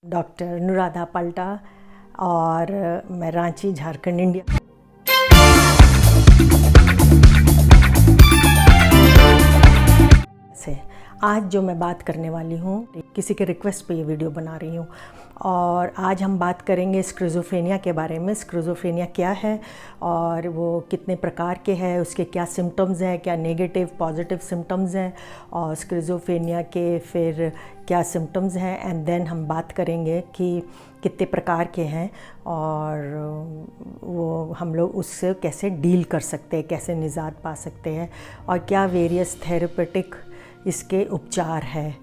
Doctor Anuradha पल्टा और मैं Ranchi, Jharkhand, India से। आज जो मैं बात करने वाली हूँ, किसी के रिक्वेस्ट पे ये वीडियो बना रही हूँ और आज हम बात करेंगे स्किज़ोफ्रेनिया के बारे में। स्किज़ोफ्रेनिया क्या है और वो कितने प्रकार के हैं, उसके क्या सिम्टम्स हैं, क्या नेगेटिव पॉजिटिव सिम्टम्स हैं और स्किज़ोफ्रेनिया के फिर क्या सिम्टम्स हैं, एंड देन हम बात करेंगे कि कितने प्रकार के हैं और वो हम लोग उससे कैसे डील कर सकते हैं, कैसे निजात पा सकते हैं और क्या वेरियस थेरेपेटिक इसके उपचार है।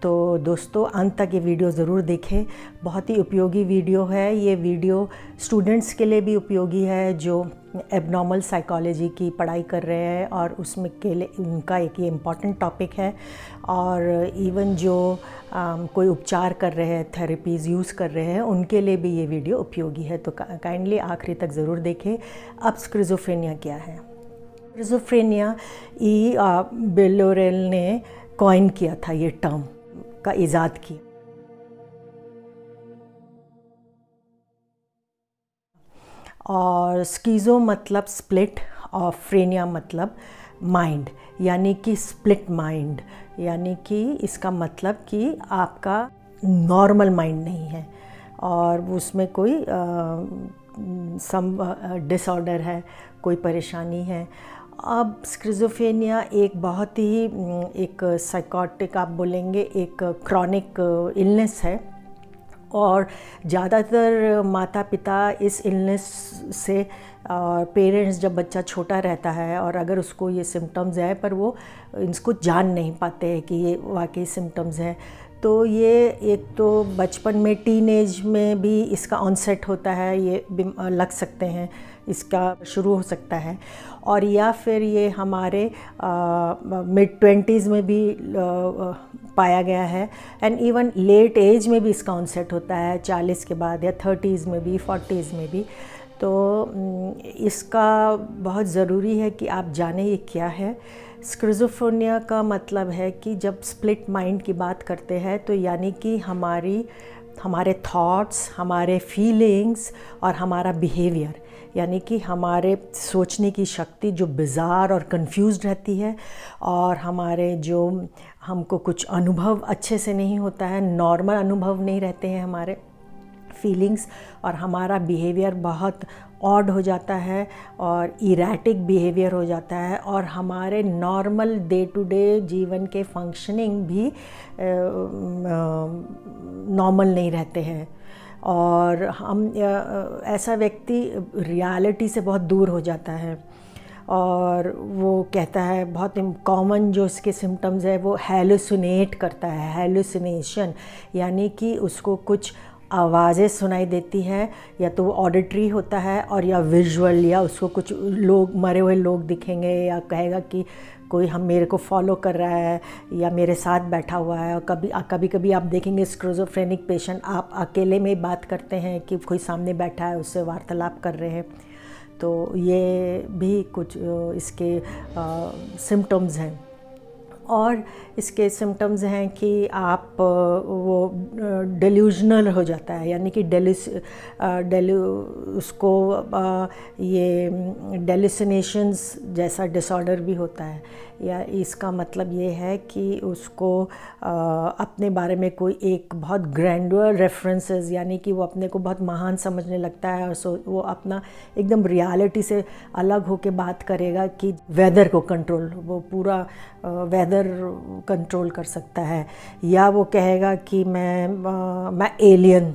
तो दोस्तों अंत तक ये वीडियो ज़रूर देखें, बहुत ही उपयोगी वीडियो है। ये वीडियो स्टूडेंट्स के लिए भी उपयोगी है जो एबनॉर्मल साइकोलॉजी की पढ़ाई कर रहे हैं और उसमें के लिए उनका एक ये इम्पॉर्टेंट टॉपिक है, और इवन जो कोई उपचार कर रहे हैं, थेरेपीज़ यूज़ कर रहे हैं, उनके लिए भी ये वीडियो उपयोगी है। तो काइंडली आखिरी तक ज़रूर देखें। अब स्किज़ोफ्रेनिया क्या है? स्किज़ोफ्रेनिया बेलोरेल ने कॉइन किया था, ये टर्म का इजाद किया। और स्कीज़ो मतलब स्प्लिट और फ्रेनिया मतलब माइंड, यानी कि स्प्लिट माइंड, यानी कि इसका मतलब कि आपका नॉर्मल माइंड नहीं है और उसमें कोई सम डिसऑर्डर है, कोई परेशानी है। अब स्किज़ोफ्रेनिया एक बहुत ही एक साइकोटिक आप बोलेंगे, एक क्रॉनिक इलनेस है और ज़्यादातर माता पिता इस इलनेस से पेरेंट्स जब बच्चा छोटा रहता है और अगर उसको ये सिम्टम्स है पर वो इसको जान नहीं पाते हैं कि ये वाकई सिम्टम्स है, तो ये एक तो बचपन में टीनेज में भी इसका ऑनसेट होता है, ये लग सकते हैं, इसका शुरू हो सकता है, और या फिर ये हमारे मिड 20s में भी पाया गया है, एंड इवन लेट एज में भी इसका ऑनसेट होता है, 40 के बाद या 30s में भी, 40s में भी। तो इसका बहुत ज़रूरी है कि आप जानें ये क्या है। स्किज़ोफ्रेनिया का मतलब है कि जब स्प्लिट माइंड की बात करते हैं तो यानी कि हमारे थॉट्स, हमारे फीलिंग्स और हमारा बिहेवियर, यानी कि हमारे सोचने की शक्ति जो बिज़ार और कंफ्यूज्ड रहती है, और हमारे जो हमको कुछ अनुभव अच्छे से नहीं होता है, नॉर्मल अनुभव नहीं रहते हैं हमारे फीलिंग्स, और हमारा बिहेवियर बहुत ऑड हो जाता है और इरेटिक बिहेवियर हो जाता है, और हमारे नॉर्मल डे टू डे जीवन के फंक्शनिंग भी नॉर्मल नहीं रहते हैं, और हम ऐसा व्यक्ति रियलिटी से बहुत दूर हो जाता है। और वो कहता है, बहुत कॉमन जो इसके सिम्टम्स है, वो हैलुसिनेट करता है, हैलुसिनेशन, यानी कि उसको कुछ आवाज़ें सुनाई देती हैं, या तो वो ऑडिटरी होता है और या विजुअल, या उसको कुछ लोग, मरे हुए लोग दिखेंगे, या कहेगा कि कोई मेरे को फॉलो कर रहा है या मेरे साथ बैठा हुआ है। और कभी कभी आप देखेंगे स्किज़ोफ्रेनिक पेशेंट, आप अकेले में बात करते हैं कि कोई सामने बैठा है, उससे वार्तालाप कर रहे हैं। तो ये भी कुछ इसके सिम्टम्स हैं। और इसके सिम्टम्स हैं कि आप वो डेल्यूजनल हो जाता है, यानी कि उसको ये डेल्यूसिनेशंस जैसा डिसऑर्डर भी होता है, या इसका मतलब ये है कि उसको अपने बारे में कोई एक बहुत ग्रैंडर रेफरेंसेस, यानी कि वो अपने को बहुत महान समझने लगता है, और वो अपना एकदम रियलिटी से अलग होके बात करेगा कि वेदर को कंट्रोल, वो पूरा वेदर कंट्रोल कर सकता है, या वो कहेगा कि मैं एलियन,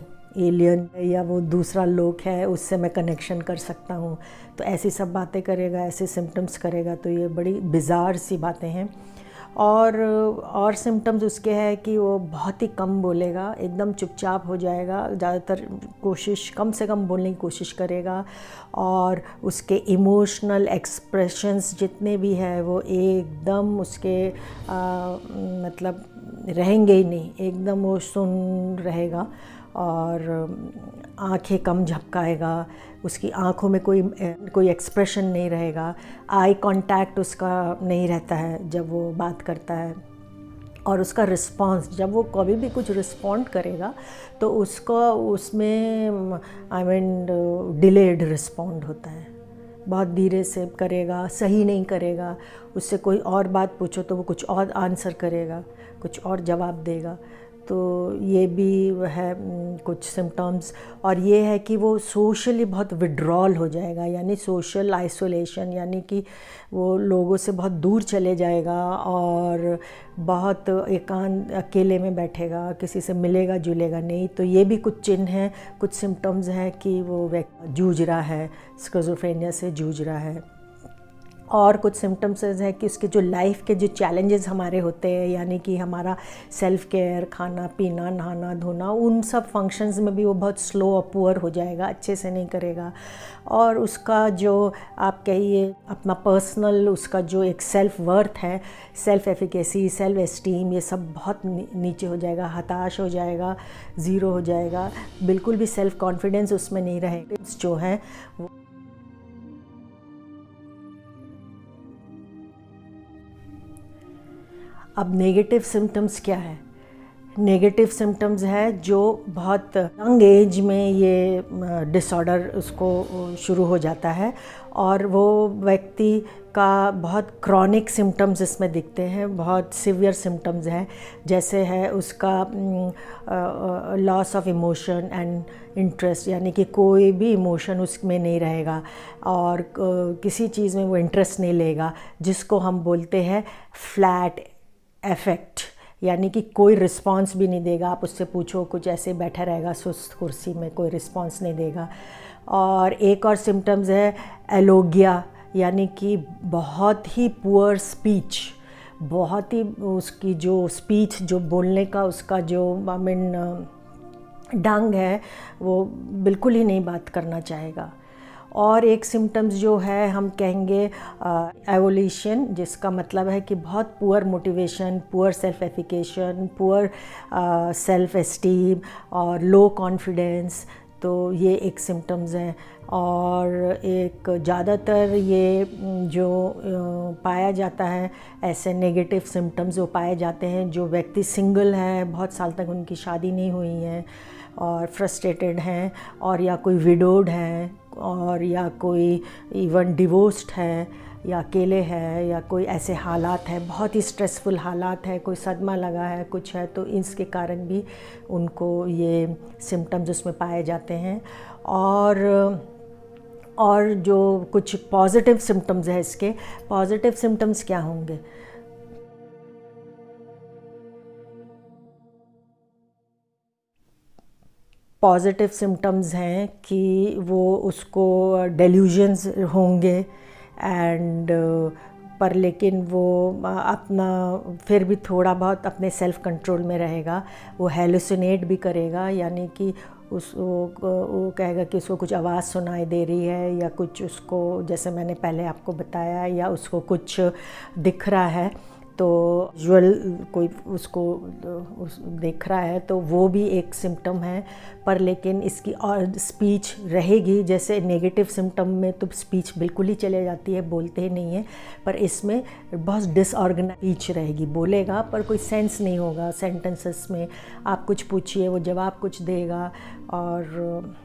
या वो दूसरा लोग है, उससे मैं कनेक्शन कर सकता हूँ। तो ऐसी सब बातें करेगा, ऐसे सिम्टम्स करेगा। तो ये बड़ी बिज़ार सी बातें हैं। और सिम्टम्स उसके हैं कि वो बहुत ही कम बोलेगा, एकदम चुपचाप हो जाएगा, ज़्यादातर कम से कम बोलने की कोशिश करेगा, और उसके इमोशनल एक्सप्रेशंस जितने भी है वो एकदम उसके मतलब रहेंगे ही नहीं, एकदम वो सुन रहेगा, और आंखें कम झपकाएगा, उसकी आंखों में कोई एक्सप्रेशन नहीं रहेगा, आई कांटेक्ट उसका नहीं रहता है जब वो बात करता है, और उसका रिस्पॉन्स, जब वो कभी भी कुछ रिस्पॉन्ड करेगा तो उसका उसमें आई मीन डिलेड रिस्पॉन्ड होता है, बहुत धीरे से करेगा, सही नहीं करेगा, उससे कोई और बात पूछो तो वो कुछ और आंसर करेगा, कुछ और जवाब देगा। तो ये भी है कुछ सिम्टम्स। और ये है कि वो सोशली बहुत विड्रॉल हो जाएगा, यानी सोशल आइसोलेशन, यानी कि वो लोगों से बहुत दूर चले जाएगा और बहुत एकांत अकेले में बैठेगा, किसी से मिलेगा जुलेगा नहीं। तो ये भी कुछ चिन्ह हैं, कुछ सिम्टम्स हैं कि वो व्यक्ति जूझ रहा है, स्किज़ोफ्रेनिया से जूझ रहा है। और कुछ सिम्टम्स हैं कि उसके जो लाइफ के जो चैलेंजेस हमारे होते हैं, यानी कि हमारा सेल्फ केयर, खाना पीना, नहाना धोना, उन सब फंक्शंस में भी वो बहुत स्लो और पुअर हो जाएगा, अच्छे से नहीं करेगा। और उसका जो आप कहिए अपना पर्सनल, उसका जो एक सेल्फ वर्थ है, सेल्फ एफिकेसी, सेल्फ एस्टीम, ये सब बहुत नीचे हो जाएगा, हताश हो जाएगा, ज़ीरो हो जाएगा, बिल्कुल भी सेल्फ कॉन्फिडेंस उसमें नहीं रहेगा। जो है वो अब नेगेटिव सिम्टम्स क्या है? नेगेटिव सिम्टम्स है जो बहुत यंग एज में ये डिसऑर्डर उसको शुरू हो जाता है और वो व्यक्ति का बहुत क्रॉनिक सिम्टम्स इसमें दिखते हैं, बहुत सिवियर सिम्टम्स हैं। जैसे है उसका loss of emotion and interest, यानी कि कोई भी इमोशन उसमें नहीं रहेगा और किसी चीज़ में वो इंटरेस्ट नहीं लेगा, जिसको हम बोलते हैं फ्लैट अफेक्ट, यानी कि कोई रिस्पांस भी नहीं देगा। आप उससे पूछो कुछ ऐसे बैठा रहेगा सुस्त कुर्सी में, कोई रिस्पांस नहीं देगा। और एक और सिम्टम्स है एलोगिया, यानी कि बहुत ही पुअर स्पीच, बहुत ही उसकी जो स्पीच, जो बोलने का उसका जो आई मीन ढंग है, वो बिल्कुल ही नहीं बात करना चाहेगा। और एक सिम्टम्स जो है हम कहेंगे एवोल्यूशन, जिसका मतलब है कि बहुत poor motivation, poor self efficacy, poor self esteem और लो कॉन्फिडेंस। तो ये एक सिम्टम्स हैं। और एक ज़्यादातर ये जो पाया जाता है, ऐसे नेगेटिव सिम्टम्स वो पाए जाते हैं जो व्यक्ति सिंगल है, बहुत साल तक उनकी शादी नहीं हुई है और फ्रस्ट्रेटेड हैं, और या कोई विडोड हैं, और या कोई इवन डिवोर्स्ड है, या अकेले है, या कोई ऐसे हालात है, बहुत ही स्ट्रेसफुल हालात है, कोई सदमा लगा है, कुछ है, तो इसके कारण भी उनको ये सिम्टम्स उसमें पाए जाते हैं। और जो कुछ पॉजिटिव सिम्टम्स है, इसके पॉजिटिव सिम्टम्स क्या होंगे? पॉजिटिव सिम्टम्स हैं कि वो उसको डेल्यूजन्स होंगे एंड पर लेकिन वो अपना फिर भी थोड़ा बहुत अपने सेल्फ कंट्रोल में रहेगा। वो हेलुसिनेट भी करेगा, यानी कि वो कहेगा कि उसको कुछ आवाज़ सुनाई दे रही है, या कुछ उसको, जैसे मैंने पहले आपको बताया, या उसको कुछ दिख रहा है, तो विजुअल कोई उसको देख रहा है, तो वो भी एक सिम्टम है। पर लेकिन इसकी और स्पीच रहेगी, जैसे नेगेटिव सिम्टम में तो स्पीच बिल्कुल ही चले जाती है, बोलते ही नहीं है, पर इसमें बहुत डिसऑर्गेनाइज स्पीच रहेगी, बोलेगा पर कोई सेंस नहीं होगा सेंटेंसेस में। आप कुछ पूछिए वो जवाब कुछ देगा, और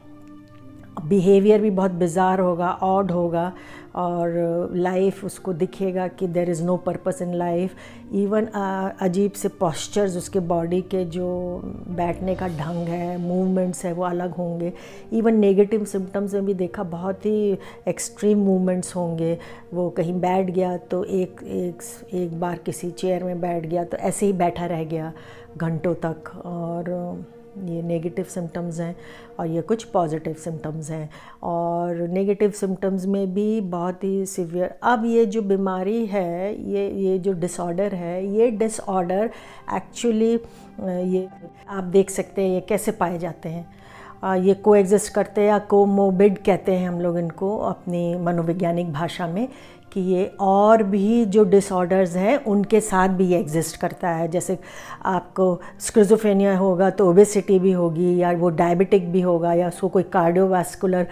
बिहेवियर भी बहुत बिज़ार होगा, ऑड होगा, और लाइफ उसको दिखेगा कि there is no purpose in life. Even अजीब से पोस्चर्स उसके बॉडी के, जो बैठने का ढंग है, मूवमेंट्स है, वो अलग होंगे। इवन नेगेटिव सिम्टम्स में भी देखा, बहुत ही एक्सट्रीम मूवमेंट्स होंगे। वो कहीं बैठ गया तो एक बार किसी चेयर में बैठ गया तो ऐसे ही बैठा रह गया घंटों तक, और ये नेगेटिव सिम्टम्स हैं। और ये कुछ पॉजिटिव सिम्टम्स हैं। और नेगेटिव सिम्टम्स में भी बहुत ही सिवियर, अब ये जो बीमारी है, ये जो डिसऑर्डर है, ये डिसऑर्डर एक्चुअली ये आप देख सकते हैं ये कैसे पाए जाते हैं। ये कोएग्जिस्ट करते हैं, या कोमोबिड कहते हैं हम लोग इनको अपनी मनोवैज्ञानिक भाषा में, कि ये और भी जो डिसऑर्डर्स हैं उनके साथ भी ये एग्जिस्ट करता है। जैसे आपको स्किज़ोफ्रेनिया होगा तो ओबेसिटी भी होगी, या वो डायबिटिक भी होगा, या उसको कोई कार्डियोवास्कुलर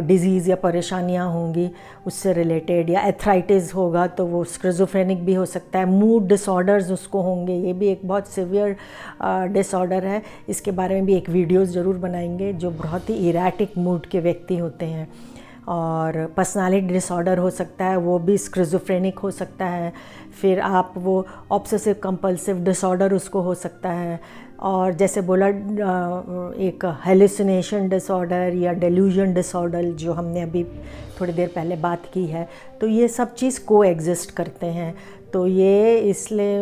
डिजीज़ या परेशानियां होंगी उससे रिलेटेड, या एथराइटिस होगा तो वो स्किज़ोफ्रेनिक भी हो सकता है। मूड डिसऑर्डर्स उसको होंगे, ये भी एक बहुत सिवियर डिसऑर्डर है। इसके बारे में भी एक वीडियोस ज़रूर बनाएंगे। जो बहुत ही इरेटिक मूड के व्यक्ति होते हैं, और पर्सनालिटी डिसऑर्डर हो सकता है, वो भी स्किज़ोफ्रेनिक हो सकता है। फिर आप वो ऑब्सेसिव कंपल्सिव डिसऑर्डर उसको हो सकता है। और जैसे बोला एक हेलुसिनेशन डिसऑर्डर या डेल्यूजन डिसऑर्डर जो हमने अभी थोड़ी देर पहले बात की है, तो ये सब चीज़ को एग्जिस्ट करते हैं। तो ये इसलिए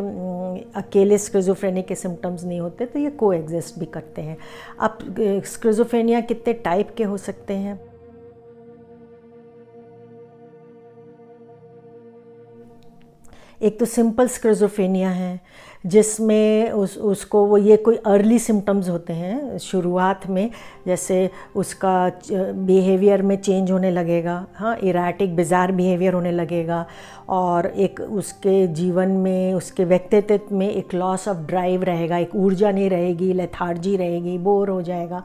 अकेले स्किज़ोफ्रेनिया के सिम्टम्स नहीं होते, तो ये को एग्जिस्ट भी करते हैं। अब स्किज़ोफ्रेनिया कितने टाइप के हो सकते हैं? एक तो सिंपल स्किज़ोफ्रेनिया है, जिसमें उसको वो ये कोई अर्ली सिम्टम्स होते हैं शुरुआत में, जैसे उसका बिहेवियर में चेंज होने लगेगा, हाँ, इराटिक बिज़ार बिहेवियर होने लगेगा, और एक उसके जीवन में, उसके व्यक्तित्व में एक लॉस ऑफ ड्राइव रहेगा, एक ऊर्जा नहीं रहेगी, लेथार्जी रहेगी, बोर हो जाएगा।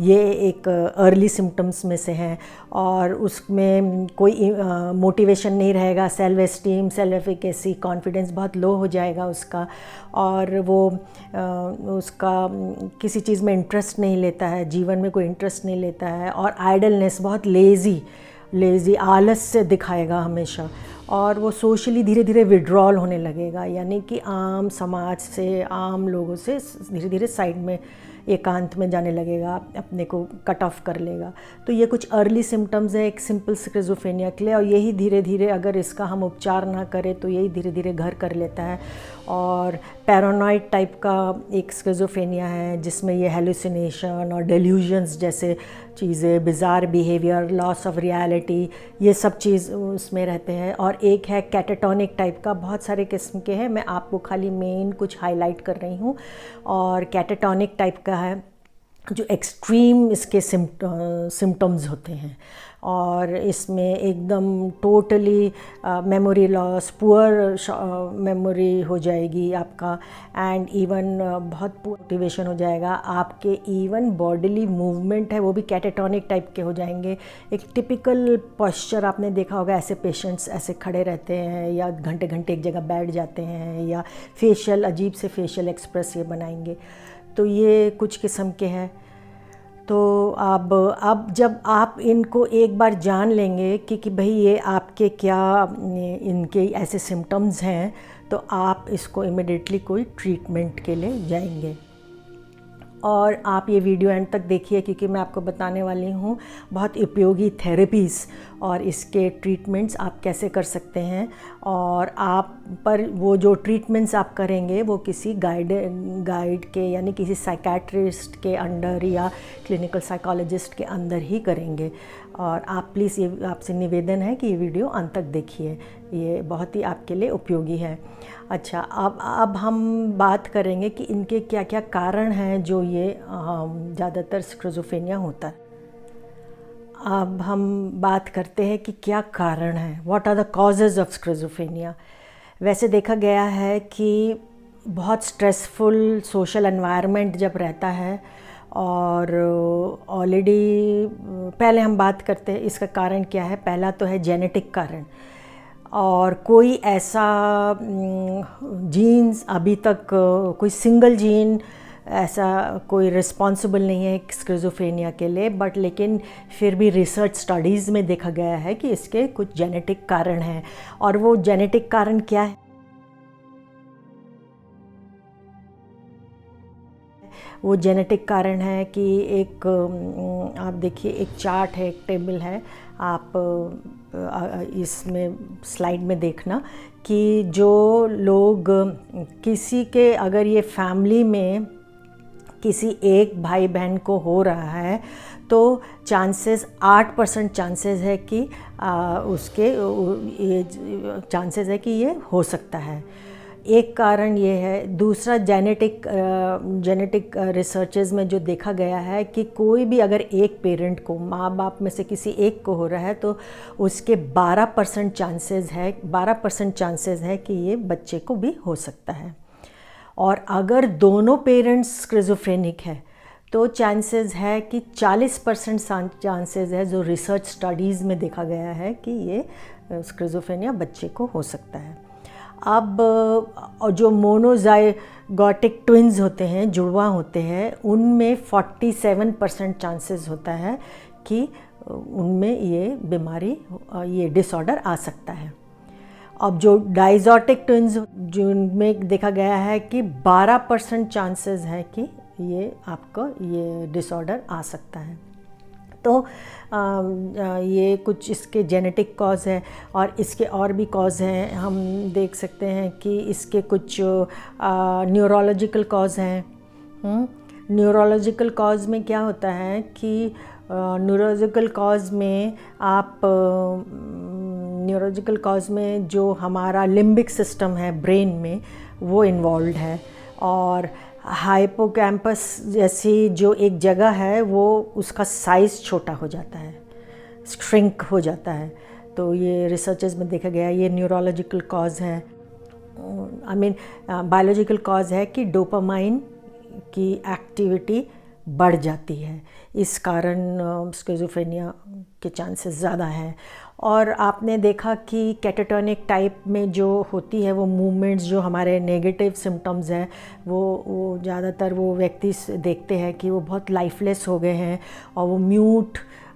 ये एक अर्ली सिम्टम्स में से हैं। और उसमें कोई मोटिवेशन नहीं रहेगा, self esteem, self efficacy, confidence बहुत लो हो जाएगा उसका, और वो उसका किसी चीज़ में इंटरेस्ट नहीं लेता है, जीवन में कोई इंटरेस्ट नहीं लेता है, और आइडलनेस, बहुत लेज़ी आलस से दिखाएगा हमेशा। और वो सोशली धीरे धीरे विड्रॉल होने लगेगा, यानी कि आम समाज से, आम लोगों से धीरे धीरे साइड में, एकांत में जाने लगेगा, अपने को कट ऑफ कर लेगा। तो ये कुछ अर्ली सिम्टम्स है एक सिंपल स्किज़ोफ्रेनिया के लिए, और यही धीरे धीरे अगर इसका हम उपचार ना करें तो यही धीरे धीरे घर कर लेता है। और पैरानॉइड टाइप का एक स्किज़ोफ्रेनिया है, जिसमें ये हेलुसिनेशन और डेल्यूजन्स जैसे चीज़ें, बिज़ार बिहेवियर, लॉस ऑफ रियलिटी, ये सब चीज़ उसमें रहते हैं। और एक है कैटाटोनिक टाइप का, बहुत सारे किस्म के हैं, मैं आपको खाली मेन कुछ हाईलाइट कर रही हूँ। और कैटाटोनिक टाइप का है जो एक्सट्रीम इसके सिम्टम्स होते हैं, और इसमें एकदम totally memory loss, poor memory हो जाएगी आपका, एंड इवन बहुत मोटिवेशन हो जाएगा आपके। इवन बॉडीली मूवमेंट है वो भी कैटाटोनिक टाइप के हो जाएंगे। एक टिपिकल पोस्चर आपने देखा होगा, ऐसे पेशेंट्स ऐसे खड़े रहते हैं, या घंटे घंटे एक जगह बैठ जाते हैं, या फेशियल, अजीब से फेशियल एक्सप्रेस ये बनाएंगे। तो ये कुछ किस्म के हैं। तो अब जब आप इनको एक बार जान लेंगे कि भाई ये आपके क्या इनके ऐसे सिम्टम्स हैं, तो आप इसको इमिडिएटली कोई ट्रीटमेंट के लिए जाएंगे। और आप ये वीडियो एंड तक देखिए, क्योंकि मैं आपको बताने वाली हूँ बहुत उपयोगी थेरेपीज़ और इसके ट्रीटमेंट्स आप कैसे कर सकते हैं। और आप पर वो जो ट्रीटमेंट्स आप करेंगे वो किसी गाइड के, यानी किसी साइकेट्रिस्ट के अंडर या क्लिनिकल साइकोलॉजिस्ट के अंदर ही करेंगे। और आप प्लीज़, ये आपसे निवेदन है कि ये वीडियो अंत तक देखिए, ये बहुत ही आपके लिए उपयोगी है। अच्छा, अब हम बात करेंगे कि इनके क्या क्या कारण हैं जो ये ज़्यादातर स्किज़ोफ्रेनिया होता है। अब हम बात करते हैं कि क्या कारण है, what are the causes of schizophrenia. वैसे देखा गया है कि बहुत स्ट्रेसफुल सोशल एनवायरनमेंट जब रहता है, और ऑलरेडी पहले हम बात करते हैं इसका कारण क्या है। पहला तो है जेनेटिक कारण, और कोई ऐसा जीन्स अभी तक कोई सिंगल जीन ऐसा कोई रिस्पॉन्सिबल नहीं है स्किज़ोफ्रेनिया के लिए, बट लेकिन फिर भी रिसर्च स्टडीज़ में देखा गया है कि इसके कुछ जेनेटिक कारण हैं। और वो जेनेटिक कारण क्या है? वो जेनेटिक कारण है कि एक आप देखिए, एक चार्ट है, एक टेबल है, आप इसमें स्लाइड में देखना कि जो लोग किसी के, अगर ये फैमिली में किसी एक भाई बहन को हो रहा है तो चांसेस 8% चांसेस है कि उसके ये चांसेस है कि ये हो सकता है। एक कारण ये है। दूसरा जेनेटिक रिसर्चेस में जो देखा गया है कि कोई भी अगर एक पेरेंट को, माँ बाप में से किसी एक को हो रहा है तो उसके 12% चांसेस है कि ये बच्चे को भी हो सकता है। और अगर दोनों पेरेंट्स स्किज़ोफ्रेनिक है तो चांसेस है कि 40% चांसेस है, जो रिसर्च स्टडीज़ में देखा गया है कि ये स्किज़ोफ्रेनिया बच्चे को हो सकता है। अब जो मोनोजाइगोटिक ट्विन्स होते हैं, जुड़वा होते हैं, उनमें 47% चांसेस होता है कि उनमें ये बीमारी, ये डिसऑर्डर आ सकता है। अब जो डाइजोटिक ट्विन्स, जिनमें देखा गया है कि 12% चांसेस है कि ये आपको ये डिसऑर्डर आ सकता है। तो ये कुछ इसके जेनेटिक कॉज है, और इसके और भी कॉज हैं। हम देख सकते हैं कि इसके कुछ न्यूरोलॉजिकल कॉज हैं। न्यूरोलॉजिकल कॉज में क्या होता है कि न्यूरोलॉजिकल कॉज में जो हमारा लिम्बिक सिस्टम है ब्रेन में, वो इन्वॉल्व है, और हाइपोकैम्पस जैसी जो एक जगह है वो उसका साइज़ छोटा हो जाता है, श्रिंक हो जाता है। तो ये रिसर्चेस में देखा गया, ये न्यूरोलॉजिकल कॉज है। बायोलॉजिकल कॉज है कि डोपामाइन की एक्टिविटी बढ़ जाती है, इस कारण स्किज़ोफ्रेनिया के चांसेस ज़्यादा हैं। और आपने देखा कि कैटाटोनिक टाइप में जो होती है वो मूवमेंट्स, जो हमारे नेगेटिव सिम्टम्स हैं, वो ज़्यादातर वो व्यक्ति देखते हैं कि वो बहुत लाइफलेस हो गए हैं, और वो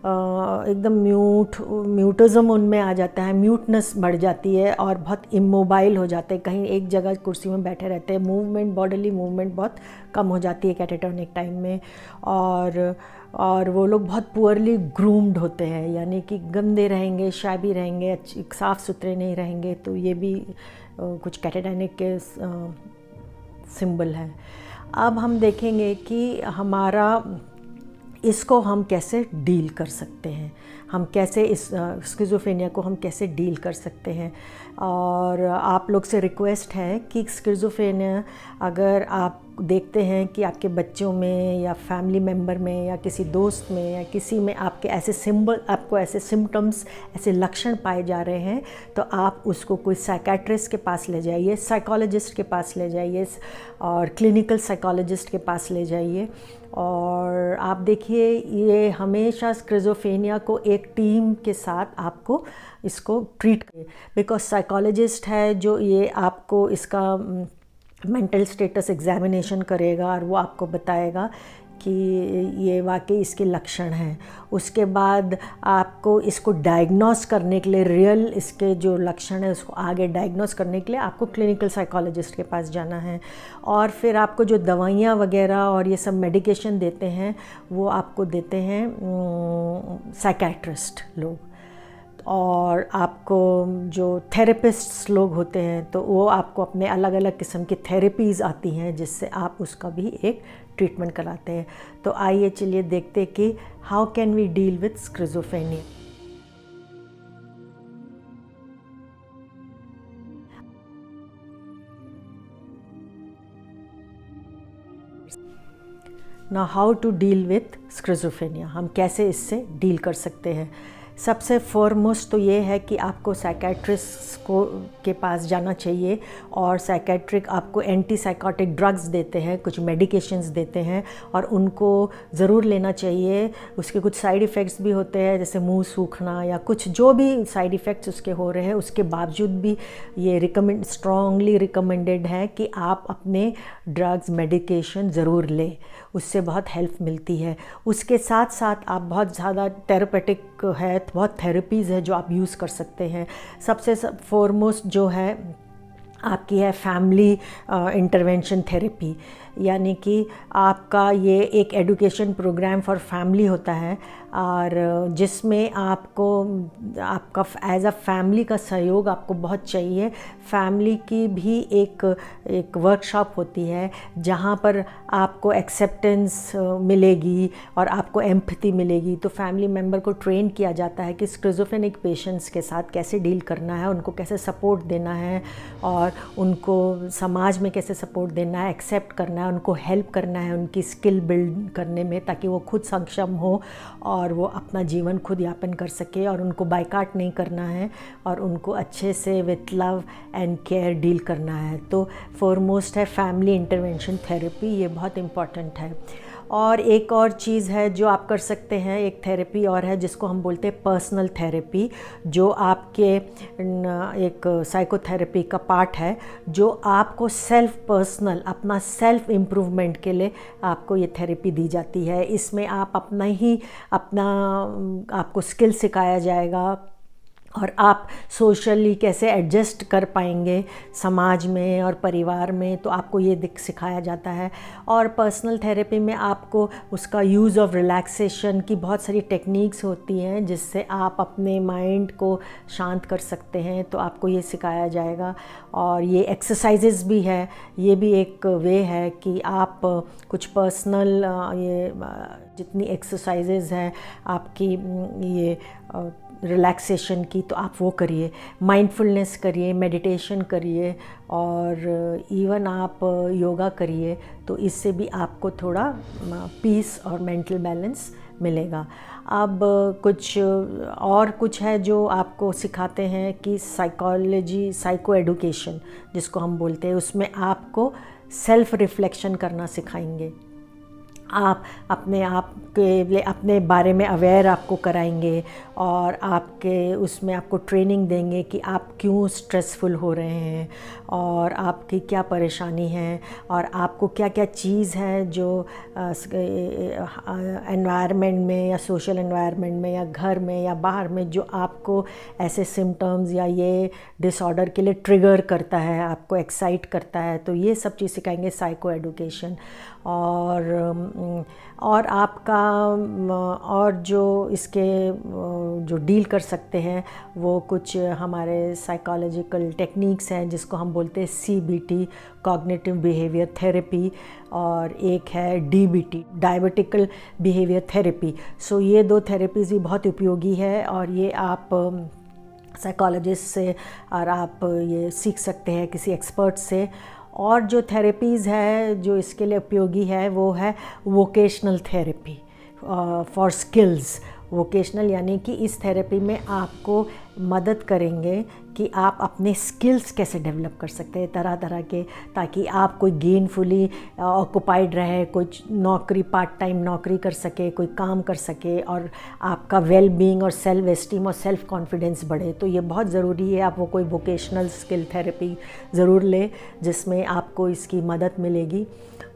एकदम म्यूटिज़म उनमें आ जाता है, म्यूटनेस बढ़ जाती है, और बहुत इमोबाइल हो जाते हैं, कहीं एक जगह कुर्सी में बैठे रहते हैं, बॉडीली मूवमेंट बहुत कम हो जाती है कैटाटोनिक टाइम में। और वो लोग बहुत पुअरली ग्रूम्ड होते हैं, यानी कि गंदे रहेंगे, शाबी रहेंगे, साफ़ सुथरे नहीं रहेंगे। तो ये भी कुछ कैटाटोनिक के सिंबल है। अब हम देखेंगे कि इसको हम कैसे डील कर सकते हैं, हम कैसे इस स्किज़ोफ्रेनिया को हम कैसे डील कर सकते हैं। और आप लोग से रिक्वेस्ट है कि स्किज़ोफ्रेनिया अगर आप देखते हैं कि आपके बच्चों में या फैमिली मेम्बर में या किसी दोस्त में या किसी में आपको ऐसे सिम्टम्स, ऐसे लक्षण पाए जा रहे हैं, तो आप उसको कोई साइकेट्रिस्ट के पास ले जाइए, साइकोलॉजिस्ट के पास ले जाइए, और क्लिनिकल साइकोलॉजिस्ट के पास ले जाइए। और आप देखिए, ये हमेशा स्किज़ोफ्रेनिया को एक टीम के साथ आपको इसको ट्रीट करें, बिकॉज साइकोलॉजिस्ट है जो ये आपको इसका मेंटल स्टेटस एग्जामिनेशन करेगा, और वो आपको बताएगा कि ये वाकई इसके लक्षण हैं। उसके बाद आपको इसको डायग्नोस करने के लिए, इसके जो लक्षण है उसको आगे डायग्नोस करने के लिए आपको क्लिनिकल साइकोलॉजिस्ट के पास जाना है। और फिर आपको जो दवाइयाँ वगैरह और ये सब मेडिकेशन देते हैं, वो आपको देते हैं साइकेट्रिस्ट लोग। और आपको जो थेरेपिस्ट्स लोग होते हैं, तो वो आपको अपने अलग अलग किस्म की थेरेपीज़ आती हैं, जिससे आप उसका भी एक ट्रीटमेंट कराते हैं। तो आइए चलिए देखते हैं कि how can we deal with schizophrenia. ना how to deal with schizophrenia, हम कैसे इससे डील कर सकते हैं। सबसे फॉरमोस्ट तो ये है कि आपको साइकेट्रिस्ट के पास जाना चाहिए, और साइकेट्रिक आपको एंटीसाइकोटिक ड्रग्स देते हैं, कुछ मेडिकेशंस देते हैं, और उनको ज़रूर लेना चाहिए। उसके कुछ साइड इफ़ेक्ट्स भी होते हैं, जैसे मुंह सूखना या कुछ जो भी साइड इफ़ेक्ट्स उसके हो रहे हैं, उसके बावजूद भी ये स्ट्रांगली रिकमेंडेड है कि आप अपने ड्रग्स मेडिकेशन ज़रूर लें, उससे बहुत हेल्प मिलती है। उसके साथ साथ आप बहुत ज़्यादा थेरेपेटिक है, बहुत थेरेपीज़ है जो आप यूज़ कर सकते हैं। सबसे फॉरमोस्ट जो है आपकी है फैमिली इंटरवेंशन थेरेपी। यानी कि आपका ये एक एजुकेशन प्रोग्राम फॉर फैमिली होता है, और जिसमें आपको आपका एज अ फैमिली का सहयोग आपको बहुत चाहिए। फैमिली की भी एक वर्कशॉप होती है जहाँ पर आपको एक्सेप्टेंस मिलेगी और आपको एम्पैथी मिलेगी। तो फैमिली मेम्बर को ट्रेन किया जाता है कि स्किज़ोफ्रेनिक पेशेंट्स के साथ कैसे डील करना है, उनको कैसे सपोर्ट देना है और उनको समाज में कैसे सपोर्ट देना है, एक्सेप्ट करना है, उनको हेल्प करना है उनकी स्किल बिल्ड करने में, ताकि वो खुद सक्षम हो और वो अपना जीवन खुद यापन कर सके, और उनको बायकाट नहीं करना है और उनको अच्छे से with love and care deal करना है। तो फॉरमोस्ट है फैमिली इंटरवेंशन थेरेपी, ये बहुत इम्पॉर्टेंट है। और एक और चीज़ है जो आप कर सकते हैं, एक थेरेपी और है जिसको हम बोलते हैं पर्सनल थेरेपी, जो आपके एक साइकोथेरेपी का पार्ट है, जो आपको पर्सनल अपना सेल्फ इम्प्रूवमेंट के लिए आपको ये थेरेपी दी जाती है। इसमें आप आपको स्किल सिखाया जाएगा और आप सोशली कैसे एडजस्ट कर पाएंगे समाज में और परिवार में, तो आपको ये सिखाया जाता है। और पर्सनल थेरेपी में आपको उसका यूज़ ऑफ रिलैक्सेशन की बहुत सारी टेक्निक्स होती हैं जिससे आप अपने माइंड को शांत कर सकते हैं, तो आपको ये सिखाया जाएगा। और ये एक्सरसाइजेज़ भी है, ये भी एक वे है कि आप कुछ पर्सनल ये जितनी एक्सरसाइजेज़ हैं आपकी ये रिलैक्सेशन की, तो आप वो करिए, माइंडफुलनेस करिए, मेडिटेशन करिए और इवन आप योगा करिए, तो इससे भी आपको थोड़ा पीस और मेंटल बैलेंस मिलेगा। अब कुछ है जो आपको सिखाते हैं कि साइकोलॉजी, साइको एडुकेशन जिसको हम बोलते हैं, उसमें आपको सेल्फ रिफ्लेक्शन करना सिखाएंगे। आप अपने आप के लिए अपने बारे में अवेयर आपको कराएंगे और आपके उसमें आपको ट्रेनिंग देंगे कि आप क्यों स्ट्रेसफुल हो रहे हैं और आपकी क्या परेशानी है और आपको क्या क्या चीज़ है जो एनवायरनमेंट में या सोशल एनवायरनमेंट में या घर में या बाहर में जो आपको ऐसे सिम्टम्स या ये डिसऑर्डर के लिए ट्रिगर करता है, आपको एक्साइट करता है। तो ये सब चीज़ सिखाएंगे साइको एडुकेशन। और आपका और जो इसके जो डील कर सकते हैं वो कुछ हमारे साइकोलॉजिकल टेक्निक्स हैं जिसको हम बोलते हैं CBT, कॉग्निटिव बिहेवियर थेरेपी, और एक है DBT, डायबेटिकल बिहेवियर थेरेपी। सो ये दो थेरेपीज़ भी बहुत उपयोगी है और ये आप साइकोलॉजिस्ट से और आप ये सीख सकते हैं किसी एक्सपर्ट से। और जो थेरेपीज़ है जो इसके लिए उपयोगी है वो है vocational therapy for skills. Vocational यानी कि इस थेरेपी में आपको मदद करेंगे कि आप अपने स्किल्स कैसे डेवलप कर सकते हैं तरह तरह के, ताकि आप कोई गेनफुली ऑक्यूपाइड रहे, कोई नौकरी पार्ट टाइम नौकरी कर सके, कोई काम कर सके और आपका वेल बीइंग और सेल्फ एस्टीम और सेल्फ कॉन्फिडेंस बढ़े। तो ये बहुत ज़रूरी है, आप वो कोई वोकेशनल स्किल थेरेपी ज़रूर लें जिसमें आपको इसकी मदद मिलेगी।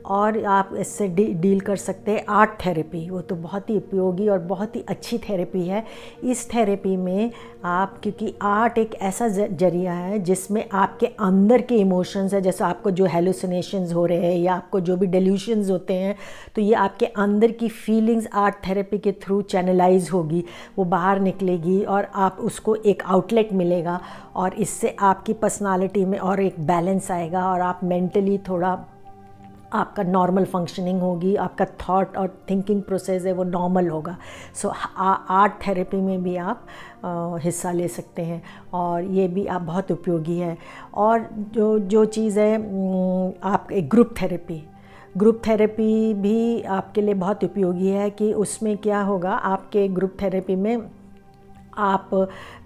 और आप इससे डील कर सकते हैं आर्ट थेरेपी, वो तो बहुत ही उपयोगी और बहुत ही अच्छी थेरेपी है। इस थेरेपी में आप, क्योंकि आर्ट एक ऐसा जरिया है जिसमें आपके अंदर के इमोशंस है, जैसे आपको जो हेलुसिनेशंस हो रहे हैं या आपको जो भी डेल्यूशंस होते हैं, तो ये आपके अंदर की फीलिंग्स आर्ट थेरेपी के थ्रू चैनलाइज होगी, वो बाहर निकलेगी और आप उसको एक आउटलेट मिलेगा और इससे आपकी पर्सनालिटी में और एक बैलेंस आएगा और आप मेंटली थोड़ा आपका नॉर्मल फंक्शनिंग होगी, आपका थॉट और थिंकिंग प्रोसेस है वो नॉर्मल होगा। सो आर्ट थेरेपी में भी आप हिस्सा ले सकते हैं और ये भी आप बहुत उपयोगी है। और जो चीज़ है आप एक ग्रुप थेरेपी भी आपके लिए बहुत उपयोगी है कि उसमें क्या होगा, आपके ग्रुप थेरेपी में आप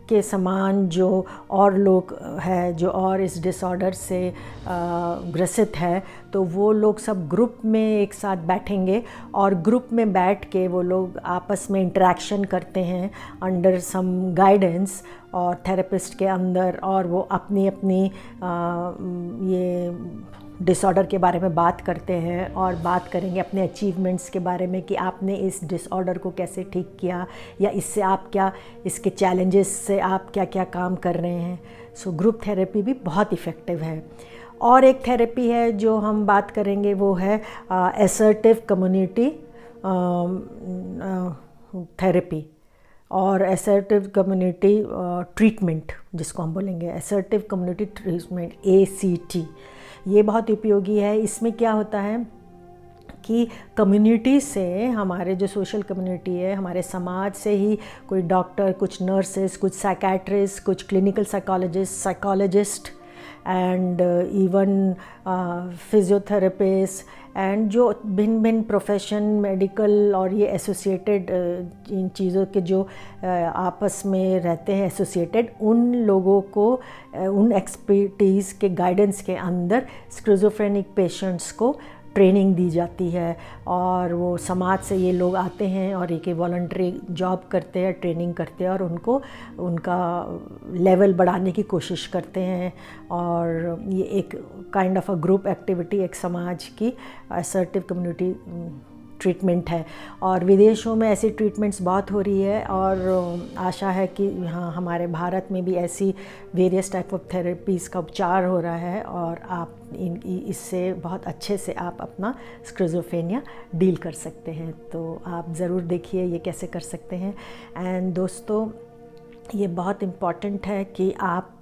के समान जो और लोग हैं जो और इस डिसऑर्डर से ग्रसित है, तो वो लोग सब ग्रुप में एक साथ बैठेंगे और ग्रुप में बैठ के वो लोग आपस में इंटरेक्शन करते हैं अंडर सम गाइडेंस और थेरेपिस्ट के अंदर, और वो अपनी अपनी ये डिसऑर्डर के बारे में बात करते हैं और बात करेंगे अपने अचीवमेंट्स के बारे में कि आपने इस डिसऑर्डर को कैसे ठीक किया या इससे आप क्या, इसके चैलेंजेस से आप क्या क्या काम कर रहे हैं। सो ग्रुप थेरेपी भी बहुत इफ़ेक्टिव है। और एक थेरेपी है जो हम बात करेंगे, वो है असर्टिव कम्युनिटी थेरेपी और असर्टिव कम्युनिटी ट्रीटमेंट, जिसको हम बोलेंगे असर्टिव कम्युनिटी ट्रीटमेंट, ACT। ये बहुत उपयोगी है। इसमें क्या होता है कि कम्युनिटी से, हमारे जो सोशल कम्युनिटी है, हमारे समाज से ही कोई डॉक्टर, कुछ नर्सेस, कुछ साइकेट्रिस्ट, कुछ clinical psychologist and even physiotherapist and जो भिन्न भिन्न प्रोफेशन, मेडिकल और ये एसोसिएटेड इन चीज़ों के जो आपस में रहते हैं एसोसिएटेड, उन लोगों को उन एक्सपर्टीज़ के गाइडेंस के अंदर स्किज़ोफ्रेनिक पेशेंट्स को ट्रेनिंग दी जाती है। और वो समाज से ये लोग आते हैं और एक वॉलंटरी जॉब करते हैं, ट्रेनिंग करते हैं और उनको उनका लेवल बढ़ाने की कोशिश करते हैं। और ये एक kind of a group activity, एक समाज की असर्टिव कम्युनिटी ट्रीटमेंट है। और विदेशों में ऐसी ट्रीटमेंट्स बहुत हो रही है और आशा है कि यहाँ हमारे भारत में भी ऐसी वेरियस टाइप ऑफ थेरेपीज़ का उपचार हो रहा है और आप इससे बहुत अच्छे से आप अपना स्किज़ोफ्रेनिया डील कर सकते हैं। तो आप ज़रूर देखिए ये कैसे कर सकते हैं। एंड दोस्तों, ये बहुत इम्पॉर्टेंट है कि आप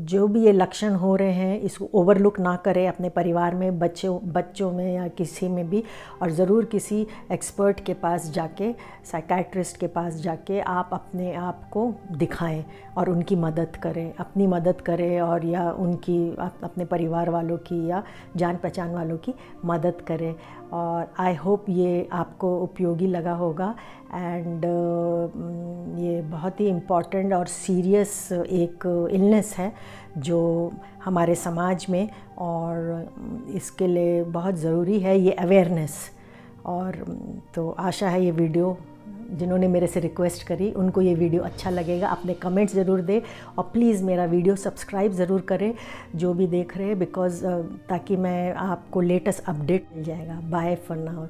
जो भी ये लक्षण हो रहे हैं इसको ओवरलुक ना करें अपने परिवार में, बच्चों में या किसी में भी। और ज़रूर किसी एक्सपर्ट के पास जाके, साइकेट्रिस्ट के पास जाके आप अपने आप को दिखाएं और उनकी मदद करें, अपनी मदद करें और या उनकी अपने परिवार वालों की या जान पहचान वालों की मदद करें। और आई होप ये आपको उपयोगी लगा होगा। एंड ये बहुत ही इम्पॉर्टेंट और सीरियस एक इलनेस है जो हमारे समाज में, और इसके लिए बहुत ज़रूरी है ये अवेयरनेस। और तो आशा है ये वीडियो, जिन्होंने मेरे से रिक्वेस्ट करी उनको ये वीडियो अच्छा लगेगा। अपने कमेंट्स ज़रूर दें और प्लीज़ मेरा वीडियो सब्सक्राइब ज़रूर करें जो भी देख रहे हैं, बिकॉज़ ताकि मैं आपको लेटेस्ट अपडेट मिल जाएगा। Bye for now.